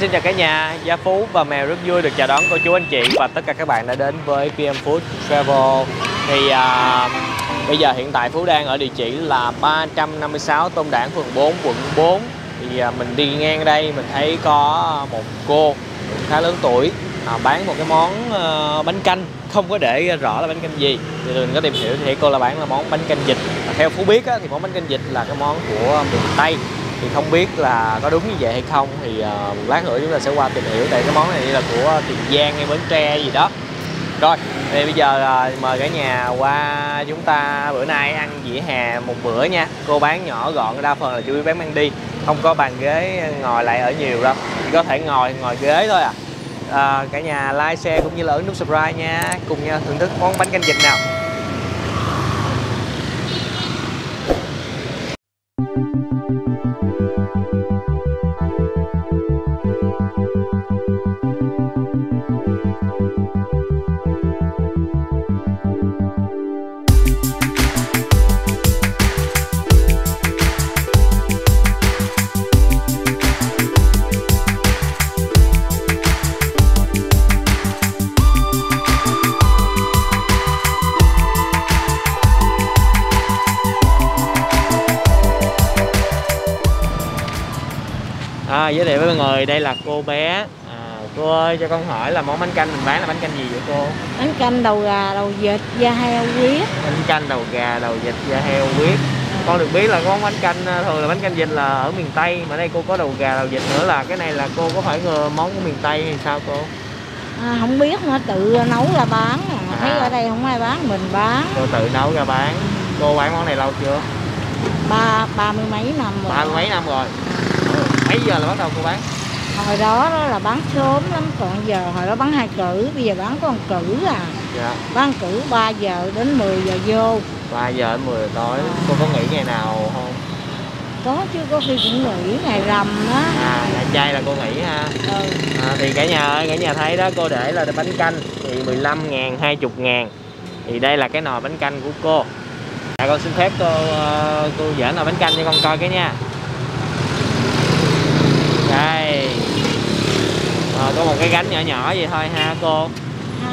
Xin chào cả nhà, Gia Phú và Mèo rất vui được chào đón cô chú anh chị và tất cả các bạn đã đến với PM Food Travel. Thì bây giờ hiện tại Phú đang ở địa chỉ là 356 Tôn Đản, phường 4, quận 4. Thì mình đi ngang đây mình thấy có một cô khá lớn tuổi bán một cái món bánh canh, không có để rõ là bánh canh gì. Thì mình có tìm hiểu thì cô là bán là món bánh canh vịt. Theo Phú biết thì món bánh canh vịt là cái món của miền Tây. Thì không biết là có đúng như vậy hay không thì một lát nữa chúng ta sẽ qua tìm hiểu. Tại cái món này là của Tiền Giang hay Bến Tre gì đó. Rồi thì bây giờ mời cả nhà qua chúng ta bữa nay ăn dĩa hè một bữa nha. Cô bán nhỏ gọn, đa phần là chủ yếu bán mang đi, không có bàn ghế ngồi lại ở nhiều đâu, chỉ có thể ngồi ghế thôi cả nhà like, share cũng như là ấn nút subscribe nha. Cùng nhau thưởng thức món bánh canh vịt nào. Giới thiệu với mọi người, đây là cô bé. Cô ơi, cho con hỏi là món bánh canh mình bán là bánh canh gì vậy cô? Bánh canh đầu gà, đầu vịt, da heo huyết. Bánh canh đầu gà, đầu vịt, da heo huyết. Con được biết là món bánh canh thường là bánh canh vịt là ở miền Tây, mà đây cô có đầu gà, đầu vịt nữa, là cái này là cô có phải món của miền Tây hay sao cô? Không biết nữa, tự nấu ra bán. Thấy ở đây không ai bán, mình bán. Cô tự nấu ra bán. Cô bán món này lâu chưa? Ba mươi mấy năm rồi. 30 mấy năm rồi. Mấy giờ là bắt đầu cô bán? Hồi đó là bán sớm lắm, còn giờ hồi đó bán 2 cữ, bây giờ bán có 1 cữ à. Dạ. Bán cữ 3 giờ đến 10 giờ vô. 3 giờ đến 10 giờ tối. Cô có nghỉ ngày nào không? Có chứ, có khi cũng nghỉ ngày rằm đó. Ngày chay là cô nghỉ ha. Thì cả nhà ơi, cả nhà thấy đó, cô để là bánh canh thì 15.000, 20.000. Thì đây là cái nồi bánh canh của cô. Con xin phép cô dở nồi bánh canh cho con coi cái nha. Đây. Có một cái gánh nhỏ nhỏ vậy thôi ha cô.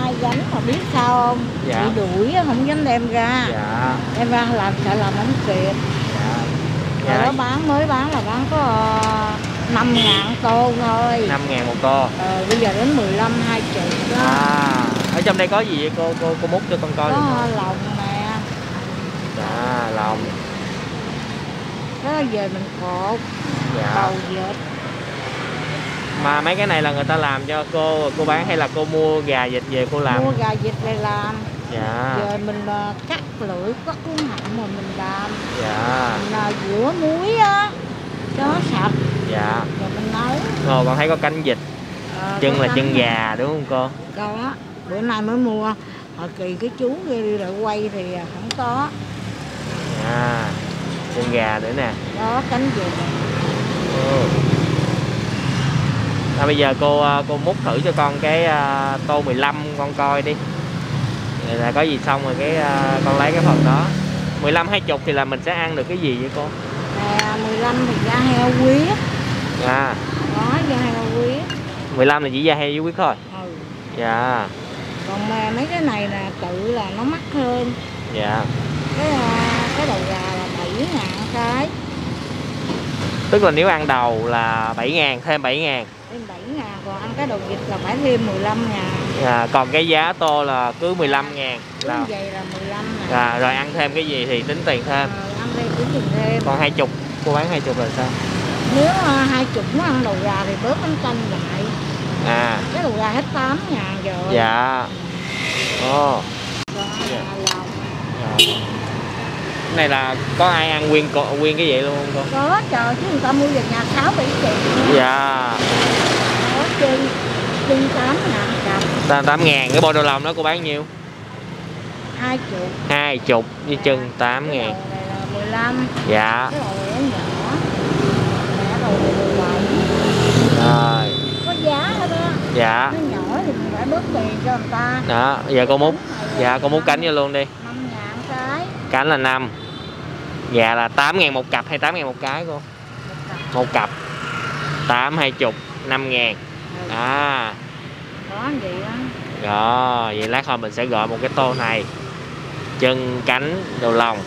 2 gánh mà biết sao không? Dạ. Bị đuổi không dám đem ra. Dạ. Đem ra sợ làm không kịp. Dạ. Rồi đó mới bán là bán có 5.000 tô thôi. 5.000 một tô. Bây giờ đến 15, 20 đó. Ở trong đây có gì vậy cô múc cho con coi. Có lòng nè. Dạ, lòng. Đó về mình cột. Dạ. Đầu vịt. Mà mấy cái này là người ta làm cho cô bán hay là cô mua gà vịt về cô làm? Mua gà vịt về làm. Dạ. Rồi mình cắt lưỡi, cắt cuốn họng rồi mình làm. Dạ. Mình rửa muối á cho nó sạch. Dạ. Rồi mình nấu. Còn thấy có canh vịt. Chân là chân gà đúng không cô? Có. Bữa nay mới mua. Hồi kỳ cái chú kia đi lại quay thì không có. Dạ. Chân gà nữa nè. Đó, cánh vịt. Bây giờ cô múc thử cho con cái tô 15 con coi đi. Rồi là có gì xong rồi con lấy cái phần đó. 15, 20 thì là mình sẽ ăn được cái gì vậy cô? 15 thì da heo huyết. Dạ. Đó, da heo huyết. 15 là chỉ da heo với huyết thôi. Dạ. Còn mấy cái này là tự là nó mắc hơn. Dạ. Cái đầu gà là 7.000 cái. Tức là nếu ăn đầu là 7.000, thêm 7.000. Thêm 7.000, còn ăn cái đầu vịt là phải thêm 15.000. Còn cái giá tô là cứ 15.000. Là vậy là 15 rồi ăn thêm cái gì thì tính tiền thêm. Ăn đây tính tiền thêm. Còn 20, cô bán 20 là sao? Nếu 20 muốn ăn đầu gà thì bớt bánh canh lại. Cái đầu gà hết 8.000 rồi. Dạ. Còn lòng. Cái này là có ai ăn nguyên cái vậy luôn không cô? Có, trời, chứ người ta mua về nhà 6-7 triệu. Dạ. Có chân 8.000 cặp. 8.000. Cái bộ đồ lòng đó cô bán nhiêu? 20. 20 với chân 8.000. Cái đầu này là 15. Dạ. Cái đầu này nhỏ. Cái đầu này 17. Rồi. Có giá hết đó. Dạ. Nó nhỏ thì mình phải bớt tiền cho người ta. Đó, giờ cô múc. Dạ, cô múc cánh vô luôn đi. 5.000 cái. Cánh là 5. Dạ là 8.000 một cặp hay 8.000 một cái cô? Một cặp. 8, 20. 5.000. À. Đó vậy đó. Rồi, vậy lát hồi mình sẽ gọi một cái tô này. Chân, cánh, đầu lòng.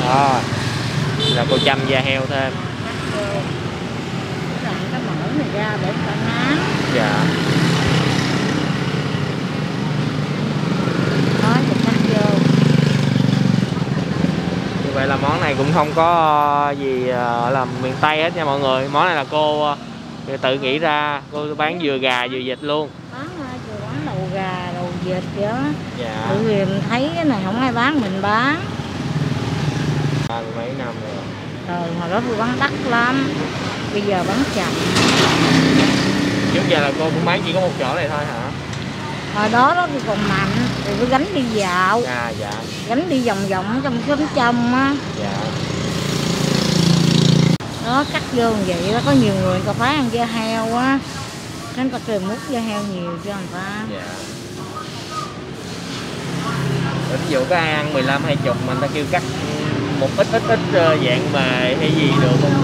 Đó. Là cô chăm da heo thêm. Cái mỡ này ra để cả ngán. Dạ. Đó, thì cắt vô. Như vậy là món này cũng không có gì là miền Tây hết nha mọi người. Món này là cô tự nghĩ ra. Cô bán vừa gà vừa vịt luôn. Vừa bán đầu gà, đầu vịt vậy đó. Dạ. Tự vì mình thấy cái này không ai bán, mình bán. Mấy năm rồi. Hồi đó tôi bán đắt lắm. Bây giờ bán chậm. Trước giờ là cô cũng bán chỉ có một chỗ này thôi hả? Hồi đó tôi còn mạnh, thì tôi gánh đi dạo. À dạ. Gánh đi vòng vòng trong á. Dạ. Đó, cắt vô như vậy đó, có nhiều người ta phải ăn da heo á. Nên ta kêu mút da heo nhiều cho người ta. Dạ. Ví dụ có ai ăn 15 20 mà người ta kêu cắt một ít dạng mề hay gì được không?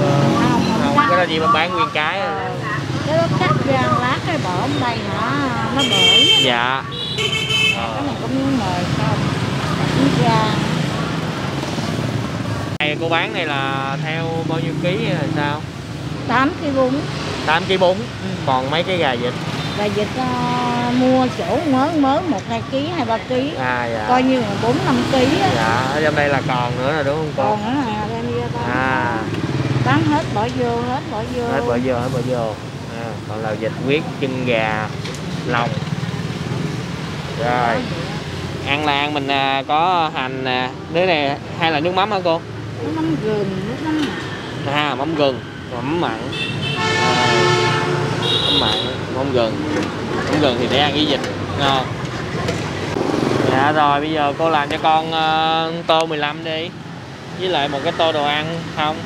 Không, cái đó gì mà bán nguyên cái. Cái đó cắt ra lát cái bỏ ở đây hả, nó bể. Dạ. Cái này có miếng mời không? Miếng ra. Đây cô bán này là theo bao nhiêu ký hay là sao? 8 kg bún. 8 kg bún. Còn mấy cái gà vịt? Gà vịt mua chỗ mớ 1 2 kg 2 3 kg. À dạ. Coi như là 4 5 kg á. Dạ, ở trong đây là còn nữa là đúng không cô? Còn nữa nè, đem đi ra À. bán hết bỏ vô, hết bỏ vô. Hết bỏ vô. À, còn là vịt huyết, chân gà, lòng. Rồi. Ăn là ăn mình có hành nè, nước này hay là nước mắm hả cô? Nước mắm gừng, nước mắm mặn. À, mắm gừng, mắm mặn. Mắm mặn, mắm gừng. Mắm gừng thì để ăn với vịt ngon. Dạ rồi, bây giờ cô làm cho con tô 15 đi. Với lại một cái tô đồ ăn không?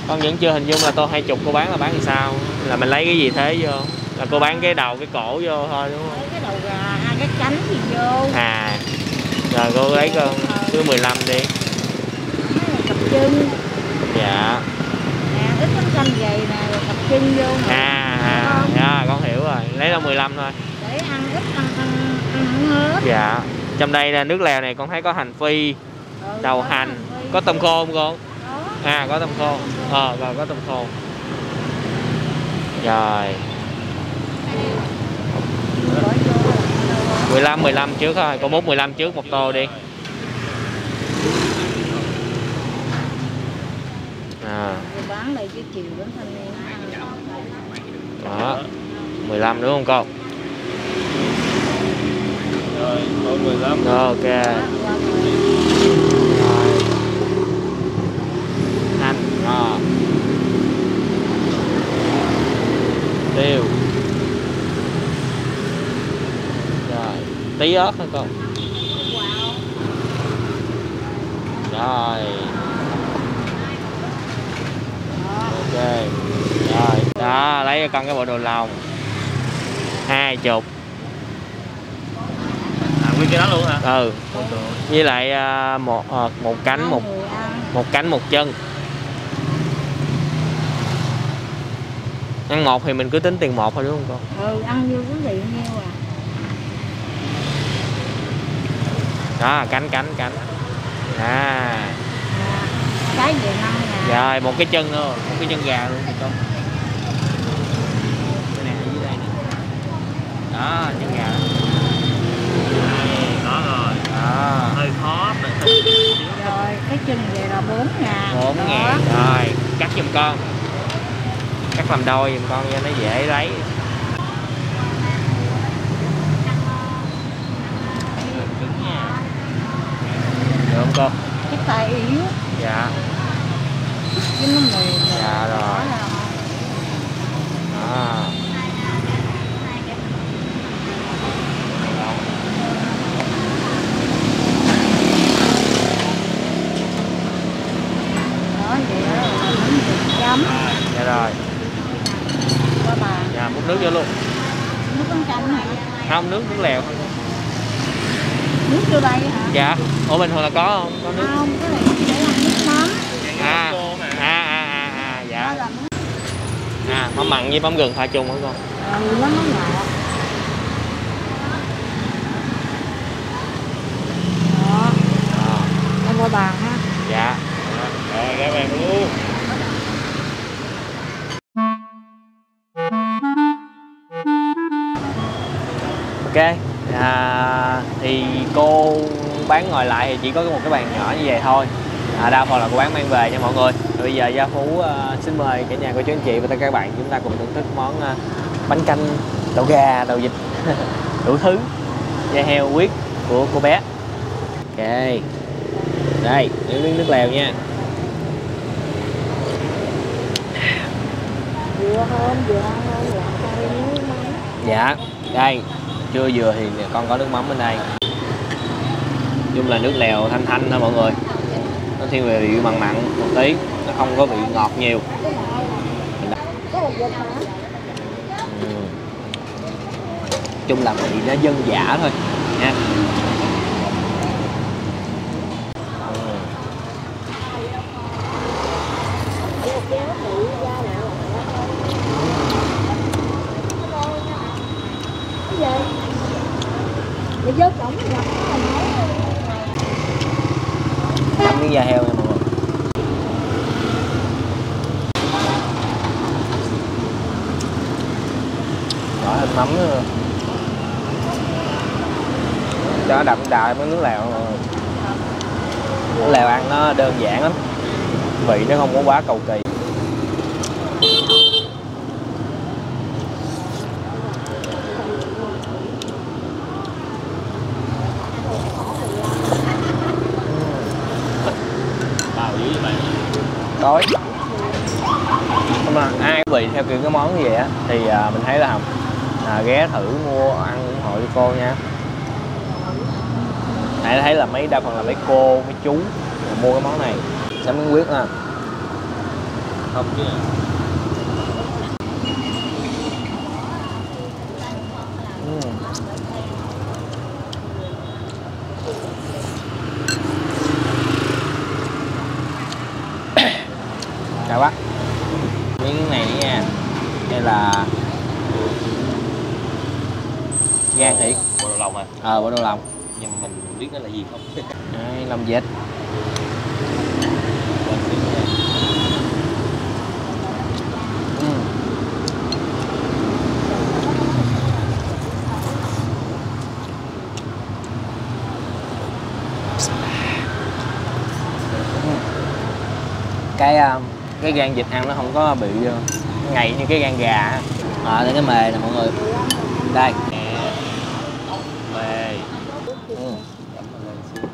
Con vẫn chưa hình dung là tô 20 cô bán là bán làm sao? Là mình lấy cái gì thế vô? Là cô bán cái đầu, cái cổ vô thôi đúng không? Lấy cái đầu gà, 2 cái cánh gì vô. À. Rồi cô lấy con cứ 15 đi. Cặp chân. Dạ. Nè, ít bánh canh dày nè, rồi cặp chân vô nè. Dạ, con hiểu rồi. Lấy là 15 thôi. Để ăn ít, ăn không hết. Dạ. Trong đây là nước lèo này con thấy có hành phi, đầu hành, có tôm khô không con? À, có tôm khô. Rồi có tôm khô. Rồi. 15 trước thôi, cô múc 15 trước một tô đi. À. Bán đây chứ chiều đến thanh niên ăn. Đó. 15 đúng không con? Rồi, tô 15. Rồi, ok. Rồi. Hành, tiêu. Rồi, tí ớt thôi con. Rồi. Ok. Rồi, đó, lấy cho con cái bộ đồ lòng. 20. Nguyên cái đó luôn hả? Ừ. Với lại một cánh một cánh một chân. Ăn một thì mình cứ tính tiền một thôi đúng không con? Ăn vô quý vị nhiêu à. Đó, cánh. À. Cái về 5.000. Rồi, một cái chân thôi, một cái chân gà luôn con. Cái này ở dưới đây nè. Đó, chân gà. Đó rồi. Đó. Hơi khó. Rồi, cái chân về là 4.000. 4.000. Rồi, cắt giùm con. Cắt làm đôi giùm con cho nó dễ lấy. Cứng nha. Được không cô? Cái tay yếu. Dạ. Chứ nó mềm. Dạ rồi. Đó. Đó, vậy đó là bánh vịt chấm. Dạ rồi. Qua bà. Dạ, múc nước vô luôn. Nước bánh canh hả? Không, nước lèo thôi. Nước vô đây hả? Dạ. Ủa bình thường là có không? Có nước. Không, cái này để làm nước mắm. Dạ. Mắm mặn với mắm gừng pha chung hả con? Nó ngọt. Đó. Em qua bàn ha. Dạ. Rồi ra bàn luôn. Ok. Thì cô bán ngồi lại thì chỉ có một cái bàn nhỏ như vậy thôi. Đa phần là cô bán mang về nha mọi người. Bây giờ Gia Phú xin mời cả nhà cô chú anh chị và tất cả các bạn chúng ta cùng thưởng thức món bánh canh đậu gà, đậu vịt đủ thứ da heo huyết của cô bé. Ok, đây miếng nước lèo nha. Vừa hơn, vừa ăn hơn, vừa cay nước mắm. Dạ, đây chưa vừa thì con có nước mắm bên đây. Chung là nước lèo thanh thanh thôi mọi người, nó thiên về vị mặn mặn một tí, nó không có vị ngọt nhiều. Chung là vị nó dân dã thôi nha. Ăn miếng da heo nha mọi người. Bỏ thêm mắm nữa. Cho nó đậm đà với nước lèo mọi người. Nước lèo ăn nó đơn giản lắm, vị nó không có quá cầu kỳ. Đói. Nhưng mà ai vị theo kiểu cái món như vậy á thì mình thấy là ghé thử mua ăn ủng hộ cho cô nha. Nãy thấy là đa phần là mấy cô, mấy chú mua cái món này. Chấm miếng huyết ha. Không chứ. Chào bác. Miếng này nha. Đây là gan thịt. Bộ đầu lòng à? Bộ đầu lòng. Nhưng mà mình biết nó là gì không? Đây, lòng vịt. Cái gan vịt ăn nó không có bị ngậy như cái gan gà. Đây cái mề nè mọi người. Đây. Mề.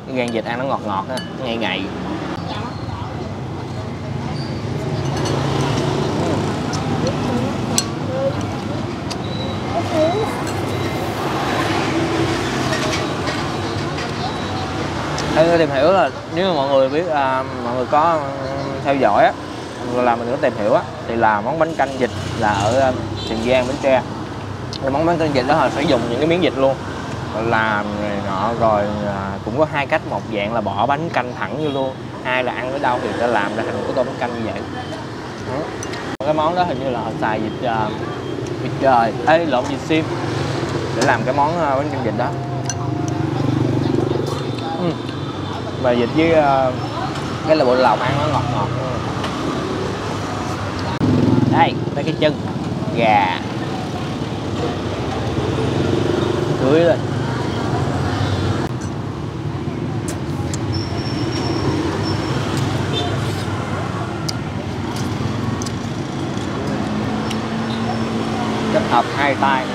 Cái gan vịt ăn nó ngọt ngọt á, ngậy ngậy. Tôi tìm hiểu là nếu mà mọi người biết mọi người có theo dõi á, là mình có tìm hiểu á, thì là món bánh canh vịt là ở Tiền Giang, Bến Tre. Cái món bánh canh vịt đó là phải dùng những cái miếng vịt luôn, làm này nọ, rồi cũng có hai cách. Một dạng là bỏ bánh canh thẳng vô luôn, hai là ăn ở đâu thì ta làm ra thành một cái tô bánh canh như vậy đó. Cái món đó hình như là họ xài vịt trời, lộn vịt xiêm để làm cái món bánh canh vịt đó. Và vịt với cái là bộ lòng ăn nó ngọt ngọt. Đây mấy cái chân gà cưới lên. Kết hợp hai tay.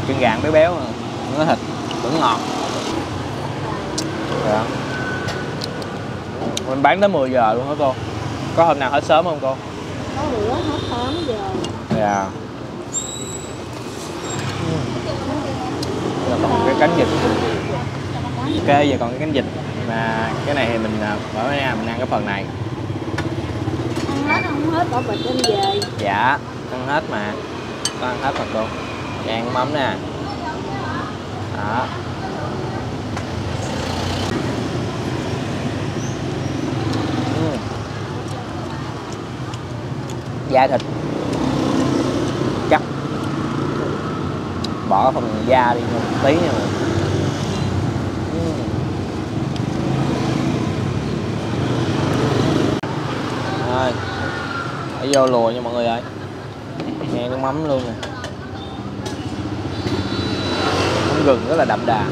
Chân gà béo béo mà, nó thịt vẫn ngọt. Dạ. Mình bán tới 10 giờ luôn hả cô? Có hôm nào hết sớm không cô? Có bữa hết 8 giờ. Dạ. Là còn cái cánh vịt. Ok, giờ còn cái cánh vịt. Mà cái này thì mình mở ra mình ăn cái phần này. Ăn hết không hết bỏ bịch đem về. Dạ, ăn hết mà. Có ăn hết phần luôn. Ăn mắm nè. Đó. Da thịt chắc, bỏ phần da đi một tí nha mà. Rồi, để vô lùa nha mọi người ơi, nghe nước mắm luôn nè, mắm gừng rất là đậm đà.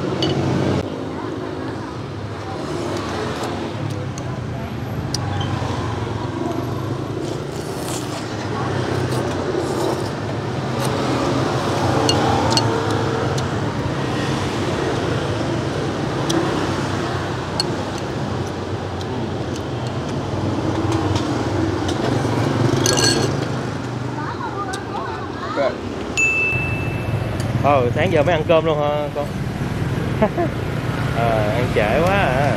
Sáng giờ mới ăn cơm luôn hả con? Ăn trễ quá à.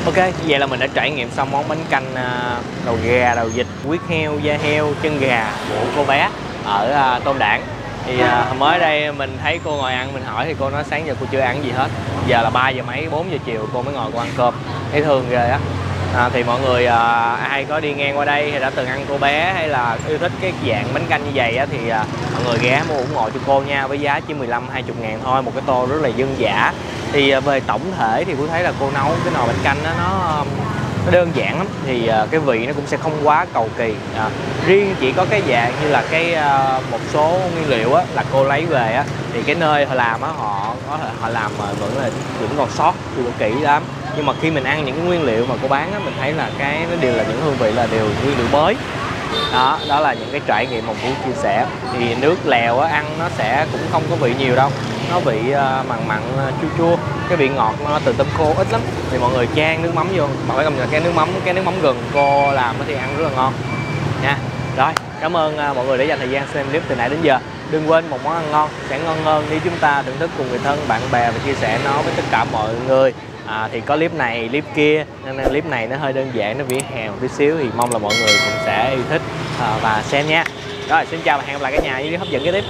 Ok, vậy là mình đã trải nghiệm xong món bánh canh đầu gà, đầu vịt, huyết heo, da heo, chân gà của cô bé ở Tôn Đản. Thì mới đây mình thấy cô ngồi ăn, mình hỏi thì cô nói sáng giờ cô chưa ăn gì hết. Giờ là 3 giờ mấy, 4 giờ chiều cô mới ngồi cô ăn cơm. Thấy thương ghê á. Thì mọi người ai có đi ngang qua đây hay đã từng ăn cô bé hay là yêu thích cái dạng bánh canh như vậy á, thì mọi người ghé mua ủng hộ cho cô nha, với giá chỉ 15-20 ngàn thôi, một cái tô rất là dân dã. Thì về tổng thể thì cô thấy là cô nấu cái nồi bánh canh đó, nó đơn giản lắm, thì cái vị nó cũng sẽ không quá cầu kỳ. Riêng chỉ có cái dạng như là cái một số nguyên liệu á là cô lấy về á, thì cái nơi họ làm á họ làm vẫn còn sót chưa kỹ lắm. Nhưng mà khi mình ăn những cái nguyên liệu mà cô bán á, mình thấy là nó đều là những hương vị là đều nguyên liệu mới. Đó là những cái trải nghiệm mà Vũ chia sẻ. Thì nước lèo á, ăn nó sẽ cũng không có vị nhiều đâu, nó vị mặn mặn chua chua, cái vị ngọt nó từ tôm khô ít lắm. Thì mọi người chan nước mắm vô, mà phải công nhận cái nước mắm gừng cô làm thì ăn rất là ngon nha. Rồi, cảm ơn mọi người đã dành thời gian xem clip từ nãy đến giờ. Đừng quên một món ăn ngon sẽ ngon hơn nếu chúng ta thưởng thức cùng người thân, bạn bè và chia sẻ nó với tất cả mọi người. Thì có clip này, clip kia, nên clip này nó hơi đơn giản, nó vỉa hè một tí xíu, thì mong là mọi người cũng sẽ yêu thích và xem nha. Rồi, xin chào và hẹn gặp lại cả nhà với hấp dẫn kế tiếp.